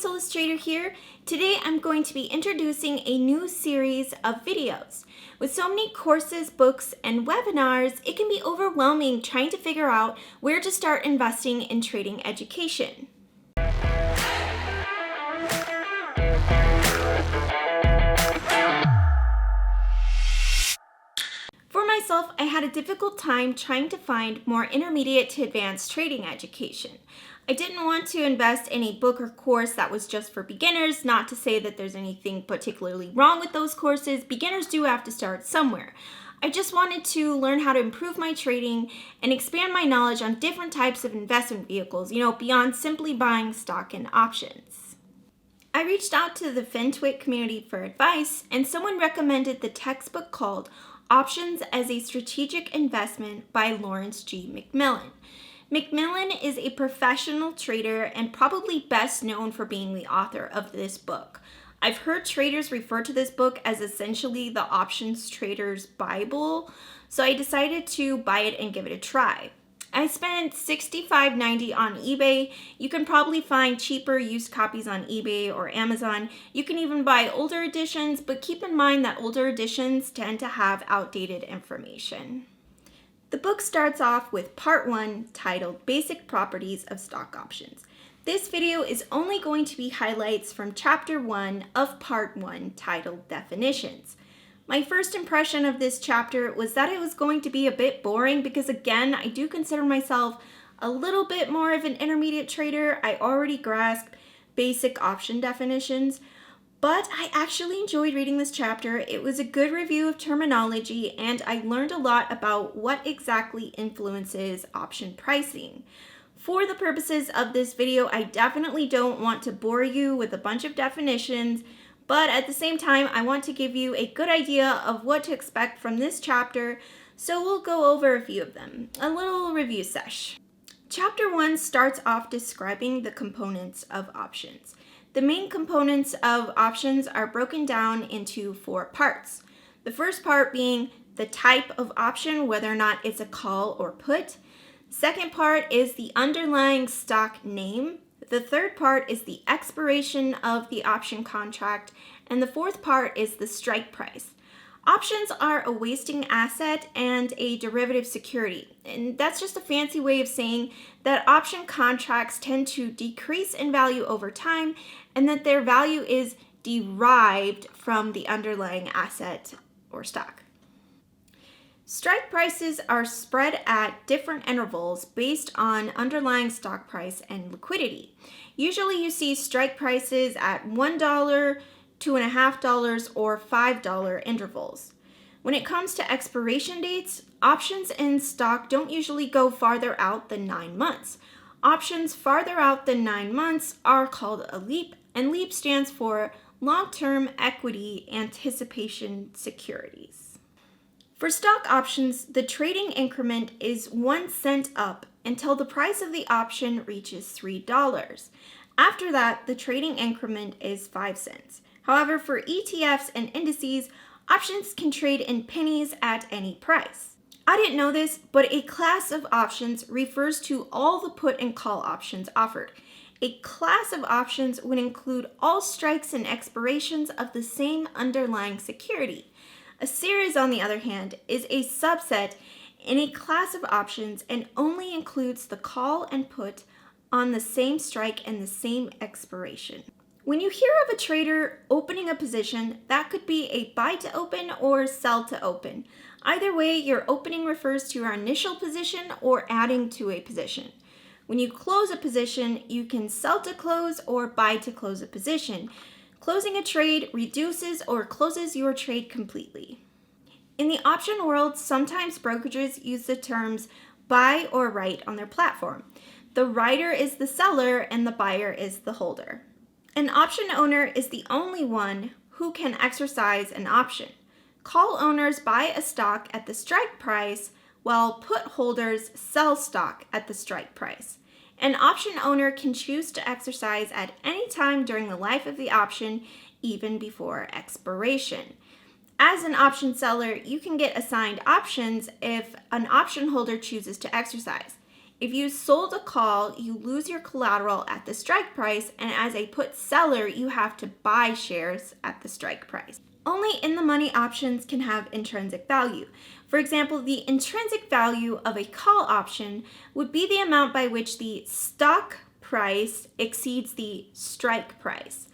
Illustrator here. Today I'm going to be introducing a new series of videos. With so many courses, books, and webinars, it can be overwhelming trying to figure out where to start investing in trading education. For myself, I had a difficult time trying to find more intermediate to advanced trading education. I didn't want to invest in a book or course that was just for beginners, not to say that there's anything particularly wrong with those courses. Beginners do have to start somewhere. I just wanted to learn how to improve my trading and expand my knowledge on different types of investment vehicles, beyond simply buying stock and options. I reached out to the FinTwit community for advice, and someone recommended the textbook called Options as a Strategic Investment by Lawrence G. McMillan. McMillan is a professional trader and probably best known for being the author of this book. I've heard traders refer to this book as essentially the options trader's Bible, so I decided to buy it and give it a try. I spent $65.90 on eBay. You can probably find cheaper used copies on eBay or Amazon. You can even buy older editions, but keep in mind that older editions tend to have outdated information. The book starts off with part 1 titled Basic Properties of Stock Options. This video is only going to be highlights from chapter 1 of part 1 titled Definitions. My first impression of this chapter was that it was going to be a bit boring because, again, I do consider myself a little bit more of an intermediate trader. I already grasp basic option definitions, but I actually enjoyed reading this chapter. It was a good review of terminology, and I learned a lot about what exactly influences option pricing. For the purposes of this video, I definitely don't want to bore you with a bunch of definitions, but at the same time, I want to give you a good idea of what to expect from this chapter, so we'll go over a few of them. A little review sesh. Chapter 1 starts off describing the components of options. The main components of options are broken down into 4 parts. The first part being the type of option, whether or not it's a call or put. Second part is the underlying stock name. The third part is the expiration of the option contract. And the fourth part is the strike price. Options are a wasting asset and a derivative security. And that's just a fancy way of saying that option contracts tend to decrease in value over time and that their value is derived from the underlying asset or stock. Strike prices are spread at different intervals based on underlying stock price and liquidity. Usually you see strike prices at $1, $2.50, or $5 intervals. When it comes to expiration dates, options in stock don't usually go farther out than 9 months. Options farther out than 9 months are called a LEAP, and LEAP stands for Long-Term Equity Anticipation Securities. For stock options, the trading increment is 1 cent up until the price of the option reaches $3. After that, the trading increment is 5 cents. However, for ETFs and indices, options can trade in pennies at any price. I didn't know this, but a class of options refers to all the put and call options offered. A class of options would include all strikes and expirations of the same underlying security. A series, on the other hand, is a subset in a class of options and only includes the call and put on the same strike and the same expiration. When you hear of a trader opening a position, that could be a buy to open or sell to open. Either way, your opening refers to your initial position or adding to a position. When you close a position, you can sell to close or buy to close a position. Closing a trade reduces or closes your trade completely. In the option world, sometimes brokerages use the terms buy or write on their platform. The writer is the seller and the buyer is the holder. An option owner is the only one who can exercise an option. Call owners buy a stock at the strike price, while put holders sell stock at the strike price. An option owner can choose to exercise at any time during the life of the option, even before expiration. As an option seller, you can get assigned options if an option holder chooses to exercise. If you sold a call, you lose your collateral at the strike price, and as a put seller, you have to buy shares at the strike price. Only in-the-money options can have intrinsic value. For example, the intrinsic value of a call option would be the amount by which the stock price exceeds the strike price.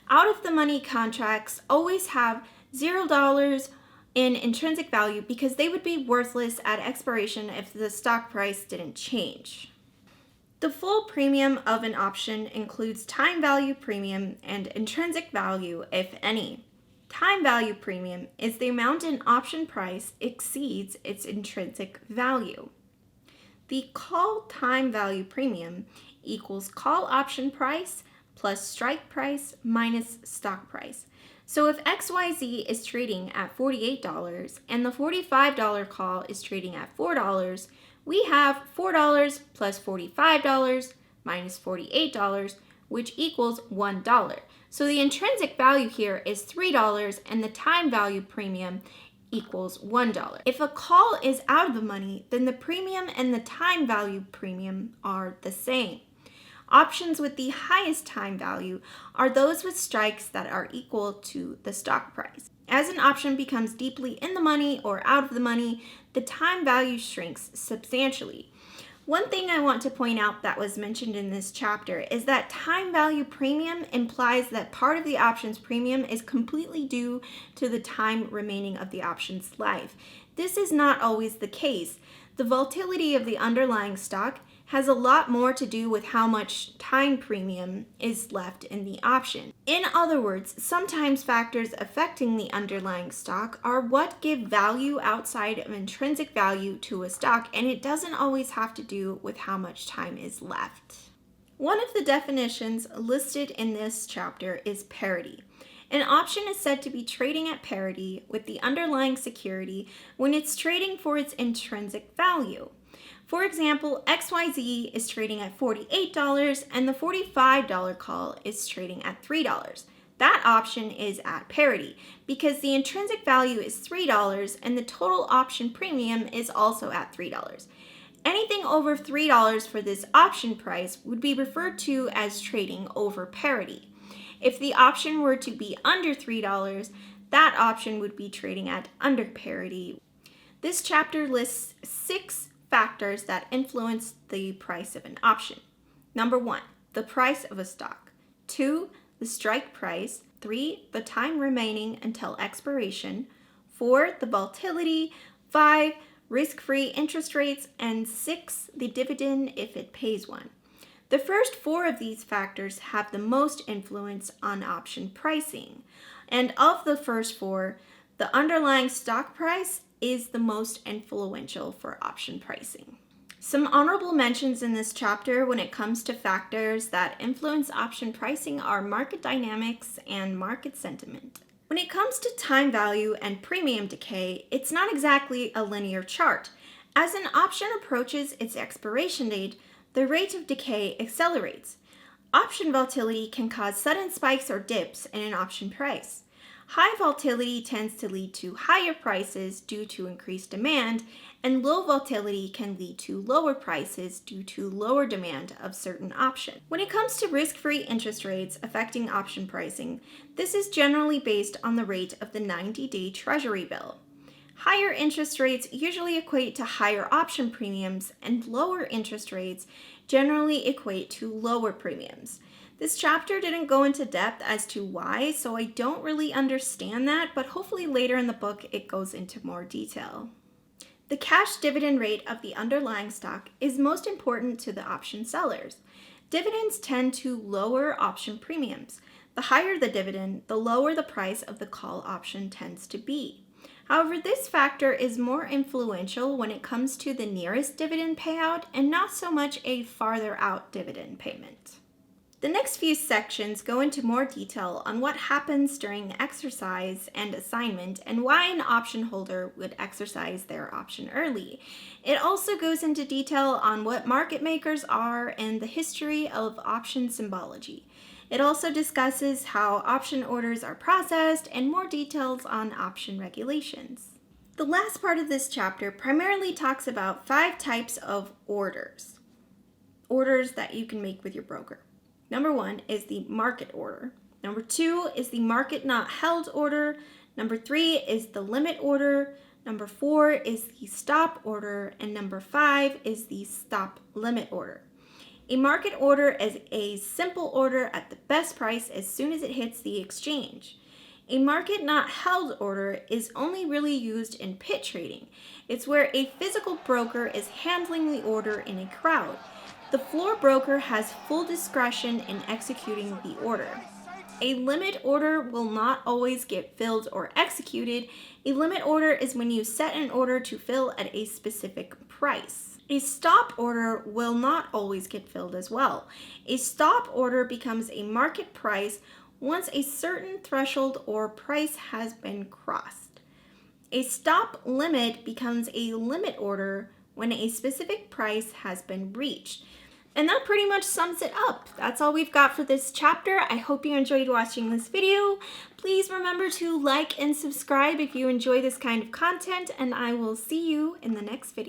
Out-of-the-money contracts always have $0 in intrinsic value because they would be worthless at expiration if the stock price didn't change. The full premium of an option includes time value premium and intrinsic value, if any. Time value premium is the amount an option price exceeds its intrinsic value. The call time value premium equals call option price plus strike price minus stock price. So if XYZ is trading at $48 and the $45 call is trading at $4, we have $4 plus $45 minus $48, which equals $1. So the intrinsic value here is $3 and the time value premium equals $1. If a call is out of the money, then the premium and the time value premium are the same. Options with the highest time value are those with strikes that are equal to the stock price. As an option becomes deeply in the money or out of the money, the time value shrinks substantially. One thing I want to point out that was mentioned in this chapter is that time value premium implies that part of the option's premium is completely due to the time remaining of the option's life. This is not always the case. The volatility of the underlying stock has a lot more to do with how much time premium is left in the option. In other words, sometimes factors affecting the underlying stock are what give value outside of intrinsic value to a stock, and it doesn't always have to do with how much time is left. One of the definitions listed in this chapter is parity. An option is said to be trading at parity with the underlying security when it's trading for its intrinsic value. For example, XYZ is trading at $48 and the $45 call is trading at $3. That option is at parity because the intrinsic value is $3 and the total option premium is also at $3. Anything over $3 for this option price would be referred to as trading over parity. If the option were to be under $3, that option would be trading at under parity. This chapter lists 6 factors that influence the price of an option. Number 1, the price of a stock. 2, the strike price. 3, the time remaining until expiration. 4, the volatility. 5, risk-free interest rates. And 6, the dividend if it pays one. The first 4 of these factors have the most influence on option pricing. And of the first 4, the underlying stock price is the most influential for option pricing. Some honorable mentions in this chapter when it comes to factors that influence option pricing are market dynamics and market sentiment. When it comes to time value and premium decay, it's not exactly a linear chart. As an option approaches its expiration date, the rate of decay accelerates. Option volatility can cause sudden spikes or dips in an option price. High volatility tends to lead to higher prices due to increased demand, and low volatility can lead to lower prices due to lower demand of certain options. When it comes to risk-free interest rates affecting option pricing, this is generally based on the rate of the 90-day Treasury bill. Higher interest rates usually equate to higher option premiums, and lower interest rates generally equate to lower premiums. This chapter didn't go into depth as to why, so I don't really understand that, but hopefully later in the book it goes into more detail. The cash dividend rate of the underlying stock is most important to the option sellers. Dividends tend to lower option premiums. The higher the dividend, the lower the price of the call option tends to be. However, this factor is more influential when it comes to the nearest dividend payout and not so much a farther out dividend payment. The next few sections go into more detail on what happens during exercise and assignment and why an option holder would exercise their option early. It also goes into detail on what market makers are and the history of option symbology. It also discusses how option orders are processed and more details on option regulations. The last part of this chapter primarily talks about 5 types of orders. orders that you can make with your broker. Number 1 is the market order. Number 2 is the market not held order. Number 3 is the limit order. Number 4 is the stop order. And number 5 is the stop limit order. A market order is a simple order at the best price as soon as it hits the exchange. A market not held order is only really used in pit trading. It's where a physical broker is handling the order in a crowd. The floor broker has full discretion in executing the order. A limit order will not always get filled or executed. A limit order is when you set an order to fill at a specific price. A stop order will not always get filled as well. A stop order becomes a market price once a certain threshold or price has been crossed. A stop limit becomes a limit order when a specific price has been reached. And that pretty much sums it up. That's all we've got for this chapter. I hope you enjoyed watching this video. Please remember to like and subscribe if you enjoy this kind of content, and I will see you in the next video.